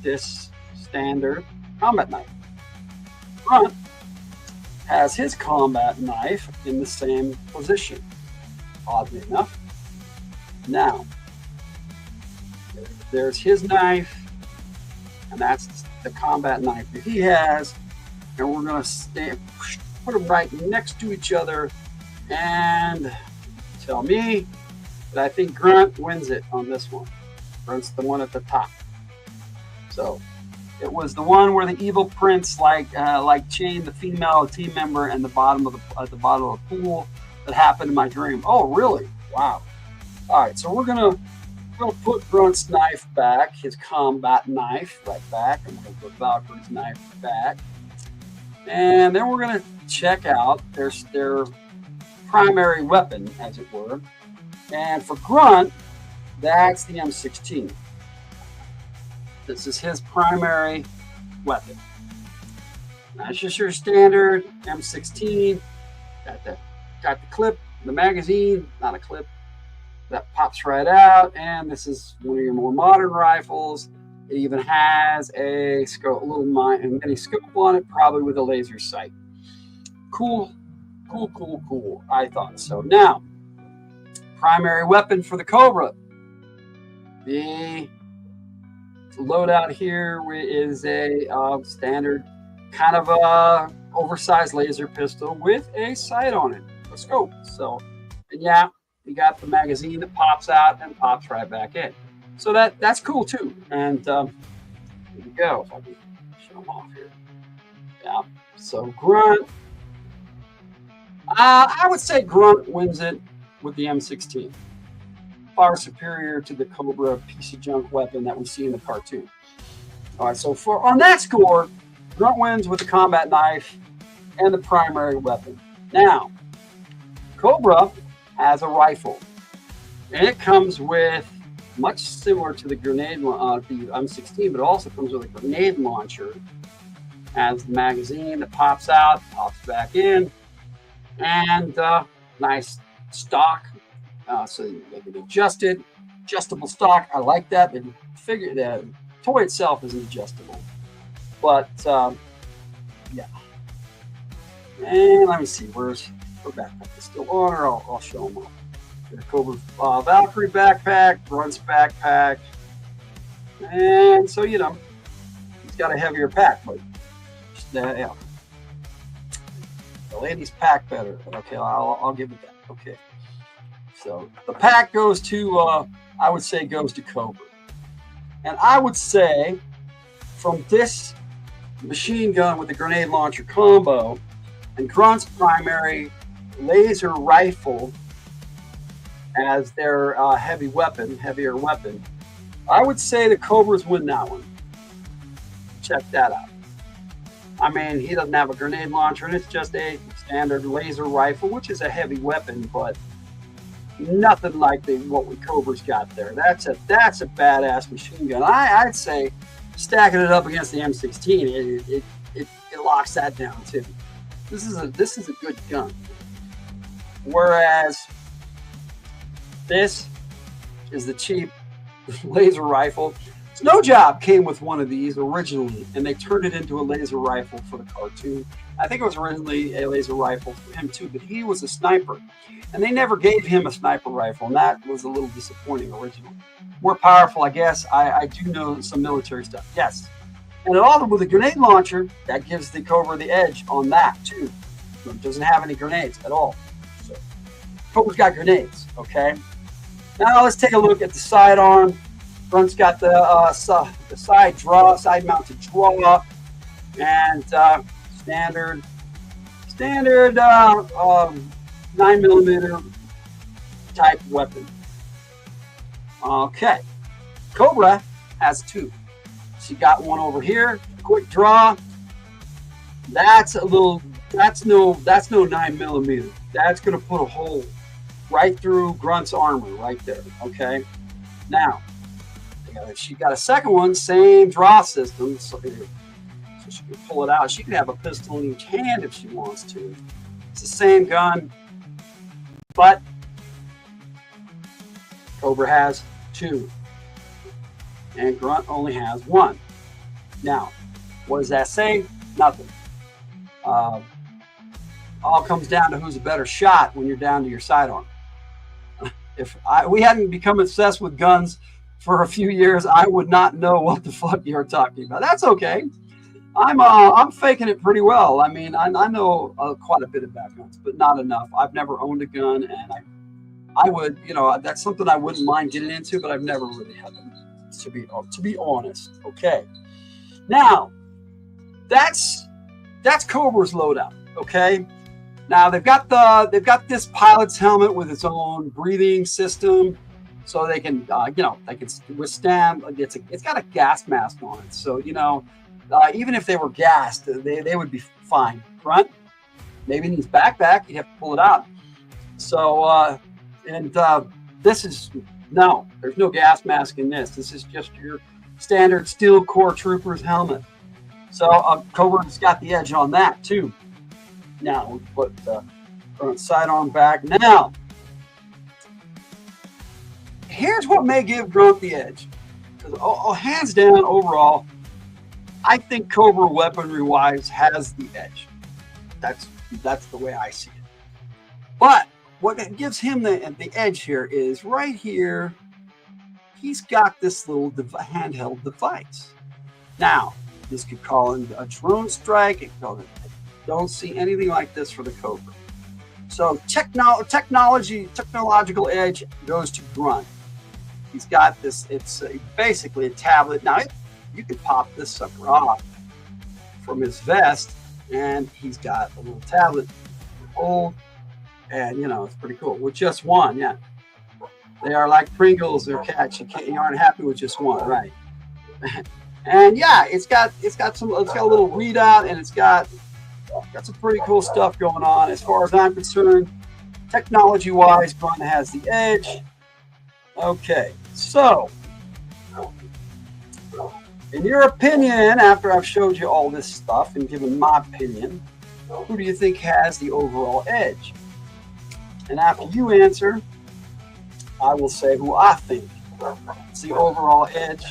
this standard combat knife. Grunt has his combat knife in the same position, oddly enough. Now, there's his knife, and that's the combat knife that he has, and we're going to put them right next to each other and tell me that I think Grunt wins it on this one. Grunt's the one at the top. So it was the one where the evil prince like chained the female team member at the bottom of the pool that happened in my dream. Oh, really? Wow. All right, so we're gonna put Grunt's knife back, his combat knife right back, and we're gonna put Valkyrie's knife back, and then we're gonna check out their primary weapon, as it were. And for Grunt, that's the M16. This is his primary weapon. That's just your standard M16. Got the clip, the magazine, not a clip, that pops right out. And this is one of your more modern rifles. It even has a scope, a little mini scope on it, probably with a laser sight. Cool. I thought so. Now, primary weapon for the Cobra. The loadout here is a standard kind of a oversized laser pistol with a sight on it, a scope. So, and yeah, you got the magazine that pops out and pops right back in. So that's cool too. And here we go. If I can show them off here. Yeah. So Grunt. I would say Grunt wins it with the M16. Far superior to the Cobra piece of junk weapon that we see in the cartoon. All right, so on that score, Grunt wins with the combat knife and the primary weapon. Now, Cobra has a rifle, and it comes with, much similar to the the M16, but it also comes with a grenade launcher. Has the magazine that pops out, pops back in, and nice stock. So they can adjust it, adjustable stock. I like that. The figure, the toy itself isn't adjustable, but yeah. And let me see, where's her backpack? It's still on, or I'll show them all. The Cobra Valkyrie backpack, Grunt's backpack, and so he's got a heavier pack, but yeah. The ladies pack better. Okay, I'll give it that. Okay. So the pack goes to, I would say, goes to Cobra. And I would say from this machine gun with the grenade launcher combo and Grunt's primary laser rifle as their heavier weapon, I would say the Cobras win that one. Check that out. I mean, he doesn't have a grenade launcher, and it's just a standard laser rifle, which is a heavy weapon, but nothing like what Cobra's got there. That's a badass machine gun. I'd say stacking it up against the M16, it locks that down too. This is a good gun. Whereas this is the cheap laser rifle. Snow Job came with one of these originally, and they turned it into a laser rifle for the cartoon. I think it was originally a laser rifle for him too, but he was a sniper, and they never gave him a sniper rifle, and that was a little disappointing originally. More powerful, I guess. I do know some military stuff, yes. And it also with a grenade launcher, that gives the Cobra the edge on that too. It doesn't have any grenades at all. So Cobra's got grenades, okay? Now let's take a look at the sidearm. Grunt's got the side mounted draw, and standard 9mm type weapon. Okay, Cobra has two. She got one over here, quick draw. That's no 9mm. That's gonna put a hole right through Grunt's armor right there. Okay, now she got a second one, same draw system, so she can pull it out. She can have a pistol in each hand if she wants to. It's the same gun, but Cobra has two, and Grunt only has one. Now, what does that say? Nothing. All comes down to who's a better shot when you're down to your sidearm. If we hadn't become obsessed with guns for a few years, I would not know what the fuck you're talking about. That's okay. I'm faking it pretty well. I mean, I know quite a bit about guns, but not enough. I've never owned a gun, and I would, you know, that's something I wouldn't mind getting into, but I've never really had them, to be honest. Okay. Now, that's Cobra's loadout. Okay. Now they've got this pilot's helmet with its own breathing system, so they can they can withstand. It's got a gas mask on it, so even if they were gassed, they would be fine. Grunt, maybe in his backpack, you'd have to pull it out. So this is there's no gas mask in this. This is just your standard Steel Corps Trooper's helmet. So Cobra's got the edge on that too. Now we put front sidearm back. Now, here's what may give Grunt the edge. Hands down, overall, I think Cobra weaponry-wise has the edge. That's the way I see it. But what gives him the edge here is right here. He's got this little handheld device. Now, this could call in a drone strike. It could call it. Don't see anything like this for the Cobra. So technological edge goes to Grunt. He's got this. It's basically a tablet. Now you can pop this sucker off from his vest, and he's got a little tablet to hold, and it's pretty cool with just one. Yeah, they are like Pringles or Cats. You aren't happy with just one, right? And yeah, it's got a little readout, and it's got some pretty cool stuff going on. As far as I'm concerned, technology-wise, Grunt has the edge. Okay, so in your opinion, after I've showed you all this stuff and given my opinion, who do you think has the overall edge? And after you answer, I will say who I think is the overall edge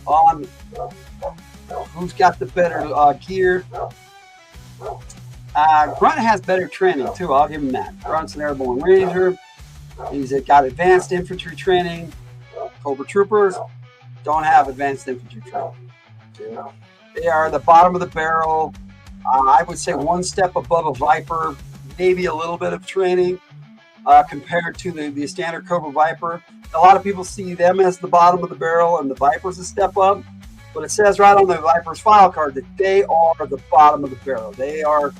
on who's got the better gear. Grunt has better training too. I'll give him that. Grunt's an airborne ranger. He's got advanced infantry training. Cobra troopers don't have advanced infantry training. They are the bottom of the barrel. I would say one step above a Viper, maybe a little bit of training compared to the standard Cobra Viper. A lot of people see them as the bottom of the barrel and the Viper's a step up. But it says right on the Viper's file card that they are the bottom of the barrel. They are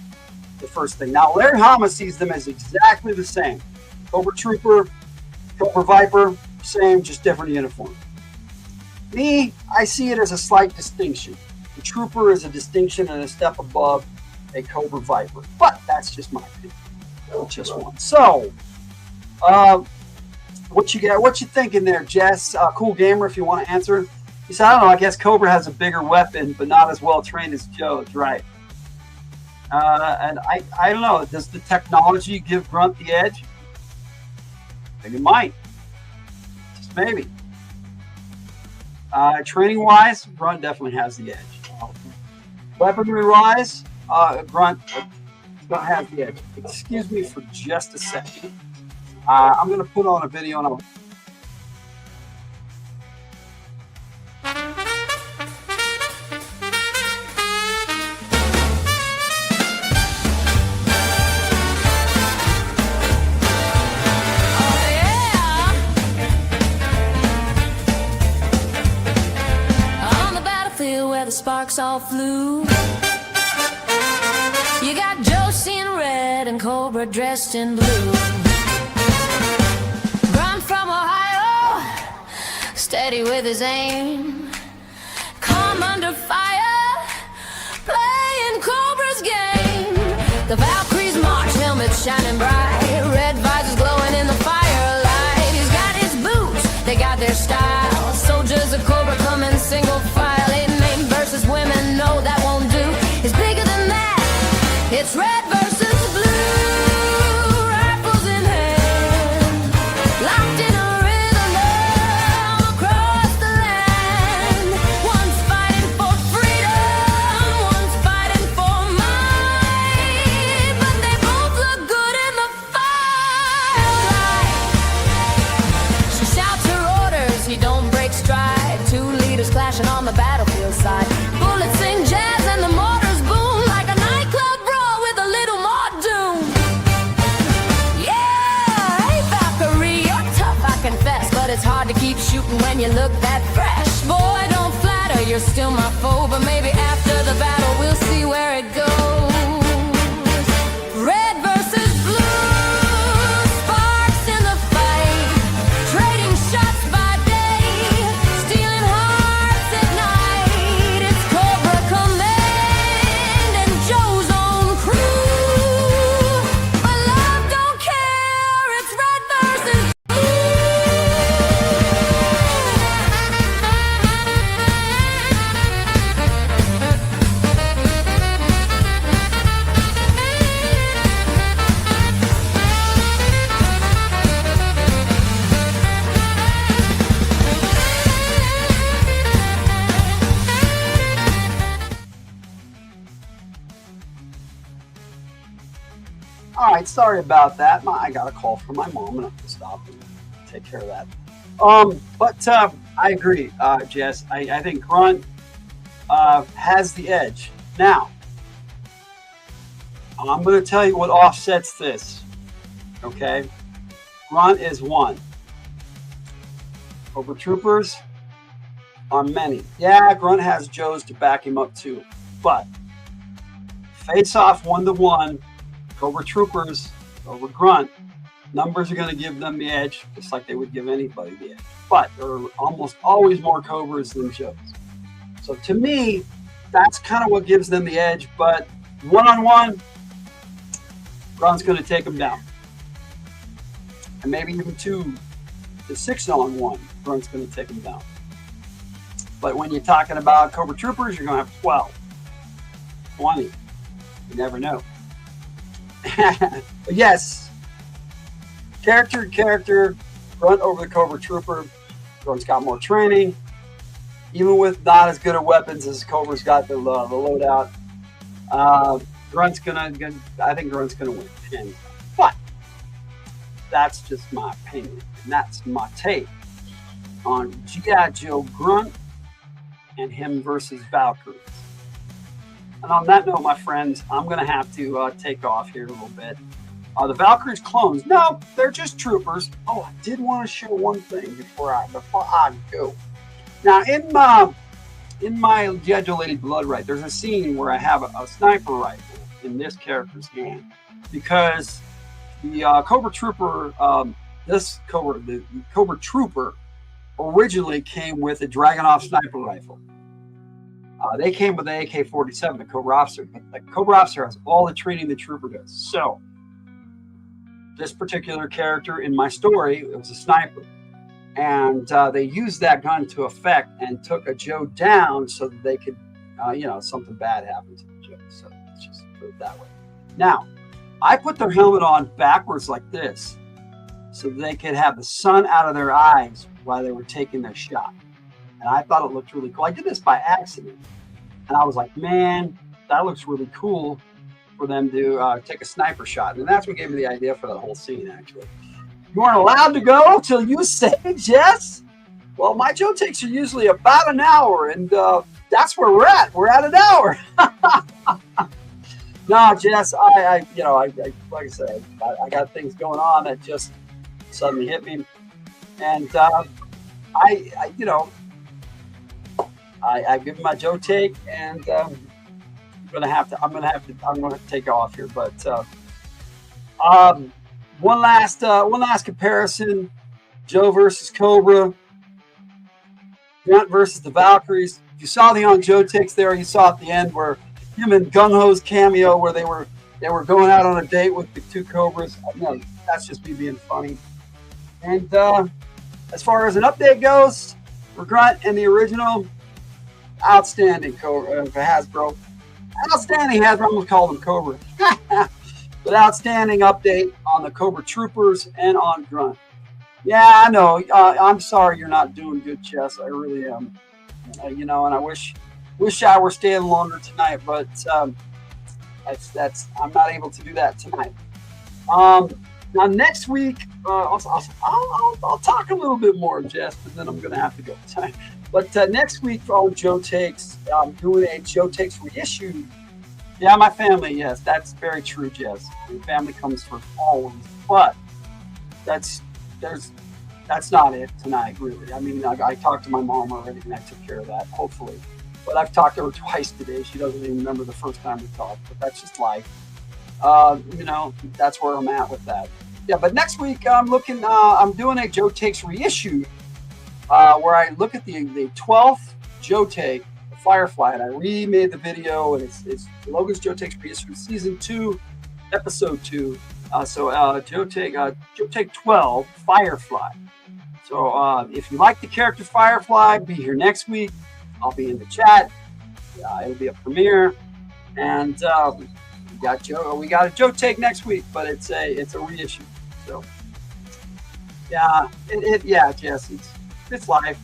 the first thing. Now, Larry Hama sees them as exactly the same. Cobra Trooper, Cobra Viper, same, just different uniform. Me, I see it as a slight distinction. The Trooper is a distinction and a step above a Cobra Viper. But that's just my opinion. Just one. So, what you thinking there, Jess? Cool Gamer, if you want to answer. He said, I don't know, I guess Cobra has a bigger weapon, but not as well trained as Joe's, right? And I don't know, does the technology give Grunt the edge? I think it might. Just maybe. Training-wise, Grunt definitely has the edge. Weaponry-wise, Grunt has the edge. Excuse me for just a second. I'm going to put on a video and I'll... The sparks all flew. You got Josie in red and Cobra dressed in blue. Grunt from Ohio, steady with his aim. Come under fire, playing Cobra's game. The Valkyries march, helmets shining bright, red visors glowing in the firelight. He's got his boots, they got their style. Soldiers of Cobra coming single file. Women know that won't do. It's bigger than that. It's red versus blue. Rifles in hand, locked in a rhythm across the land. One's fighting for freedom, one's fighting for might. But they both look good in the firelight. She shouts her orders, he don't break and you look that fresh. Boy, don't flatter, you're still my foe, but maybe after the battle we'll see where it goes. Red versus blue, sparks in the fight, trading shots by day, stealing hearts at night. It's Cobra Command and Joe's own crew, but love don't care, it's red versus All right, sorry about that. I got a call from my mom, and I'm gonna stop and take care of that. But I agree, Jess. I think Grunt has the edge. Now, I'm going to tell you what offsets this. Okay, Grunt is one. Cobra Troopers are many. Yeah, Grunt has Joe's to back him up too, but face off 1-to-1. Cobra Troopers over Grunt, numbers are going to give them the edge, just like they would give anybody the edge. But there are almost always more Cobras than Joes. So to me, that's kind of what gives them the edge. But one-on-one, Grunt's going to take them down. And maybe even 2 to 6-on-1, Grunt's going to take them down. But when you're talking about Cobra Troopers, you're going to have 12, 20. You never know. But yes, character, Grunt over the Cobra Trooper. Grunt's got more training, even with not as good of weapons as Cobra's got the loadout. I think Grunt's gonna win. But that's just my opinion, and that's my take on G.I. Joe Grunt and him versus Valkyries. And on that note, my friends, I'm going to have to take off here a little bit. The Valkyries clones, no, they're just troopers. Oh, I did want to share one thing before I go. Now, in my G.I. Joe Lady Bloodright, there's a scene where I have a sniper rifle in this character's hand, because the Cobra Trooper, the Cobra Trooper originally came with a Dragunov sniper rifle. They came with the AK-47, the Cobra Officer, but the Cobra Officer has all the training the Trooper does. So, this particular character in my story, it was a sniper. And they used that gun to effect and took a Joe down so that they could, something bad happened to the Joe. So, let's just put it that way. Now, I put their helmet on backwards like this so that they could have the sun out of their eyes while they were taking their shot. And I thought it looked really cool. I did this by accident. And I was like, man, that looks really cool for them to take a sniper shot. And that's what gave me the idea for the whole scene, actually. You weren't allowed to go till you say yes? Well, my Joe takes are usually about an hour. And that's where we're at. We're at an hour. No, Jess, like I said, I got things going on that just suddenly hit me. And I give my Joe take, and I'm gonna take off here. But one last comparison: Joe versus Cobra, Grunt versus the Valkyries. If you saw the on Joe takes there, you saw at the end where him and Gung Ho's cameo, where they were going out on a date with the 2 Cobras. That's just me being funny. And as far as an update goes, for Grunt and the original, outstanding Cobra Hasbro. Outstanding Hasbro, I'm going to call them Cobra. But outstanding update on the Cobra Troopers and on Grunt. Yeah, I know. I'm sorry you're not doing good, Chess. I really am. And I wish I were staying longer tonight, but I'm not able to do that tonight. Now next week, I'll talk a little bit more, Jess, but then I'm going to have to go tonight. But next week on Joe Takes, I'm doing a Joe Takes reissue. Yeah, my family, yes, that's very true, Jess. My family comes first always, but there's that's not it tonight, really. I mean, I talked to my mom already, and I took care of that, hopefully. But I've talked to her twice today. She doesn't even remember the first time we talked, but that's just life. You know, that's where I'm at with that. Yeah, but next week I'm looking. I'm doing a Joe Takes reissue, where I look at the 12th Joe Take, Firefly, and I remade the video, and it's Logan's Joe Takes reissue, season 2, episode 2. Joe Take 12, Firefly. So if you like the character Firefly, be here next week. I'll be in the chat. It'll be a premiere, and we got a Joe Take next week, but it's a reissue. So yeah, Jess, it's life.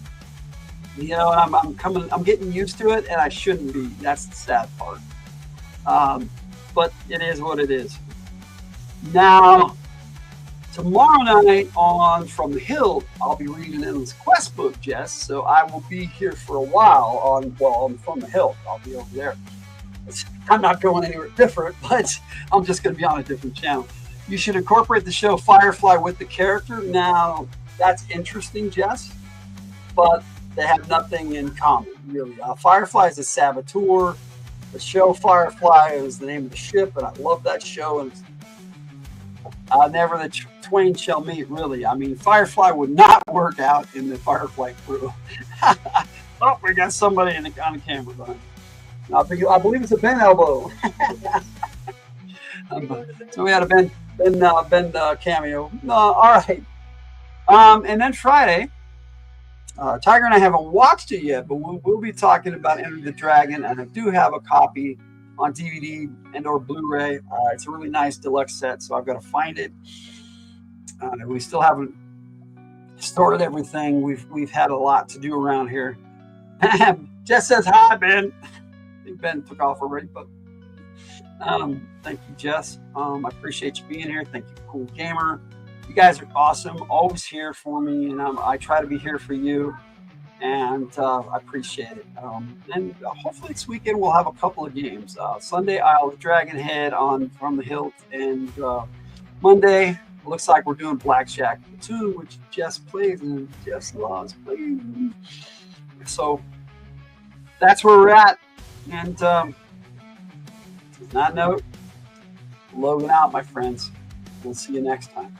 You know, I'm getting used to it, and I shouldn't be. That's the sad part. But it is what it is. Now, tomorrow night on From the Hilt, I'll be reading an Endless Quest book, Jess. So I will be here for a while on From the Hilt. I'll be over there. I'm not going anywhere different, but I'm just going to be on a different channel. You should incorporate the show Firefly with the character. Now, that's interesting, Jess, but they have nothing in common, really. Firefly is a saboteur. The show Firefly is the name of the ship, and I love that show. And never the twain shall meet, really. I mean, Firefly would not work out in the Firefly crew. Oh, we got somebody on the camera behind. I believe it's a Ben elbow. So we had a Ben cameo. All right. And then Friday, Tiger and I haven't watched it yet, but we'll be talking about Enter the Dragon, and I do have a copy on DVD and or Blu-ray. It's a really nice deluxe set, so I've got to find it. We still haven't stored everything. We've had a lot to do around here. Jess says hi, Ben. I think Ben took off already, but thank you, Jess. I appreciate you being here. Thank you, Cool Gamer. You guys are awesome, always here for me, and I try to be here for you, and I appreciate it. And hopefully this weekend we'll have a couple of games. Sunday, Isle of Dragonhead on From the Hilt, and Monday, looks like we're doing Blackjack Platoon, which Jess plays and Jess loves playing. So that's where we're at. And on that note, Logan out, my friends. We'll see you next time.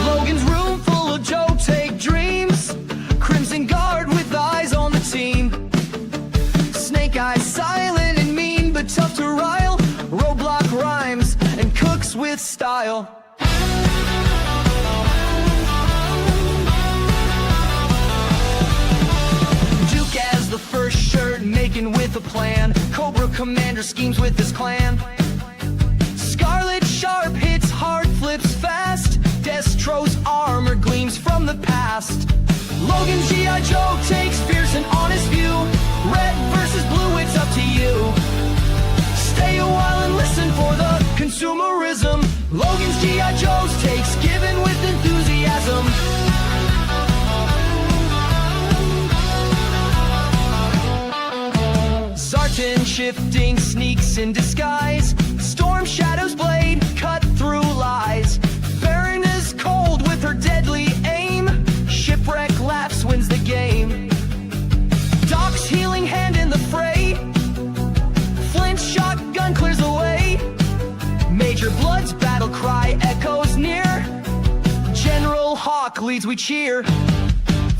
Logan's room full of Joe Take dreams. Crimson Guard with eyes on the team. Snake Eyes silent and mean, but tough to rile. Roadblock rhymes and cooks with style. Duke as the first shirt, making with a plan. Cobra Commander schemes with his clan. Scarlet Sharp hits hard, flips fast. Destro's armor gleams from the past. Logan's G.I. Joe takes fierce and honest view. Red versus blue, it's up to you. Stay a while and listen for the consumerism. Logan's G.I. Joe's takes given with enthusiasm. Sergeant shifting sneaks in disguise. Storm Shadow's blade cut through lies. Baron is cold with her deadly aim. Shipwreck laughs, wins the game. Doc's healing hand in the fray. Flint shotgun clears the way. Major Blood's battle cry echoes near. General Hawk leads, we cheer.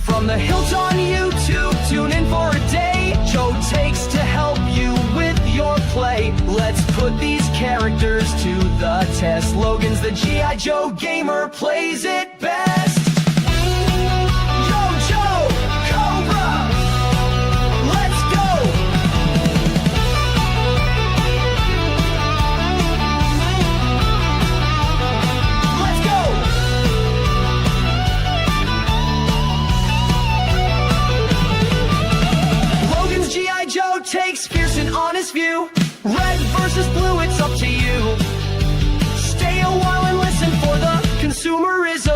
From the Hilt on YouTube, tune in for a day. Joe Takes to help you with your play. Let's put these characters to the test. Logan's the G.I. Joe gamer, plays it best. Joe, Cobra, let's go. Let's go. Logan's G.I. Joe takes fierce and honest view. Red versus blue, it's up to you. Stay a while and listen for the consumerism.